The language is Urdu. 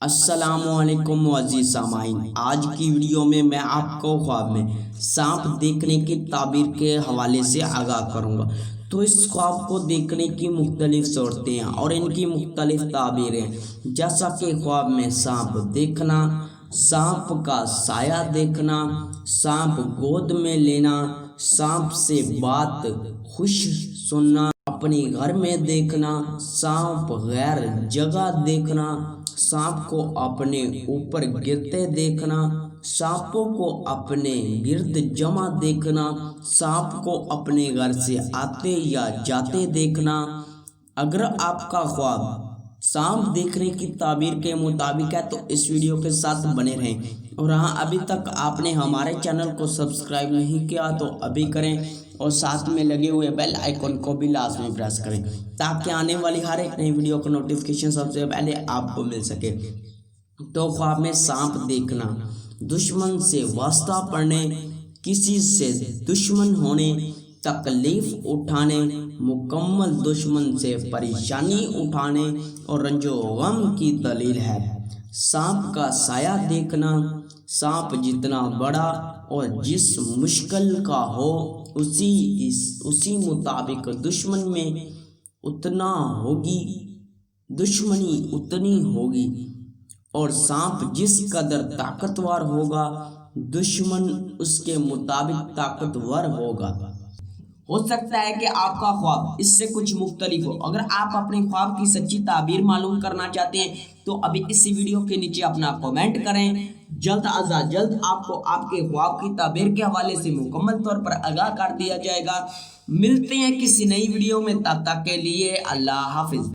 السلام علیکم معزز سامعین، آج کی ویڈیو میں آپ کو خواب میں سانپ دیکھنے کی تعبیر کے حوالے سے آگاہ کروں گا۔ تو اس خواب کو دیکھنے کی مختلف صورتیں ہیں اور ان کی مختلف تعبیریں، جیسا کہ خواب میں سانپ دیکھنا، سانپ کا سایہ دیکھنا، سانپ گود میں لینا، سانپ سے بات خوش سننا، اپنے گھر میں دیکھنا، سانپ غیر جگہ دیکھنا، سانپ کو اپنے اوپر گرتے دیکھنا، سانپوں کو اپنے گرد جمع دیکھنا، سانپ کو اپنے گھر سے آتے یا جاتے دیکھنا۔ اگر آپ کا خواب سانپ دیکھنے کی تعبیر کے مطابق ہے تو اس ویڈیو کے ساتھ بنے رہیں، اور ہاں، ابھی تک آپ نے ہمارے چینل کو سبسکرائب نہیں کیا تو ابھی کریں اور ساتھ میں لگے ہوئے بیل آئیکن کو بھی لازمی پریس کریں تاکہ آنے والی ہر ایک نئی ویڈیو کا نوٹیفیکیشن سب سے پہلے آپ کو مل سکے۔ تو خواب میں سانپ دیکھنا، دشمن سے واسطہ پڑنے، کسی سے دشمن ہونے، تکلیف اٹھانے، مکمل دشمن سے پریشانی اٹھانے اور رنج و غم کی دلیل ہے۔ سانپ کا سایہ دیکھنا، سانپ جتنا بڑا اور جس مشکل کا ہو اسی مطابق دشمنی اتنی ہوگی، اور سانپ جس قدر طاقتور ہوگا دشمن اس کے مطابق طاقتور ہوگا۔ ہو سکتا ہے کہ آپ کا خواب اس سے کچھ مختلف ہو۔ اگر آپ اپنے خواب کی سچی تعبیر معلوم کرنا چاہتے ہیں تو ابھی اس ویڈیو کے نیچے اپنا کمنٹ کریں۔ جلد از جلد آپ کو آپ کے خواب کی تعبیر کے حوالے سے مکمل طور پر آگاہ کر دیا جائے گا۔ ملتے ہیں کسی نئی ویڈیو میں، تب تک کے لیے اللہ حافظ۔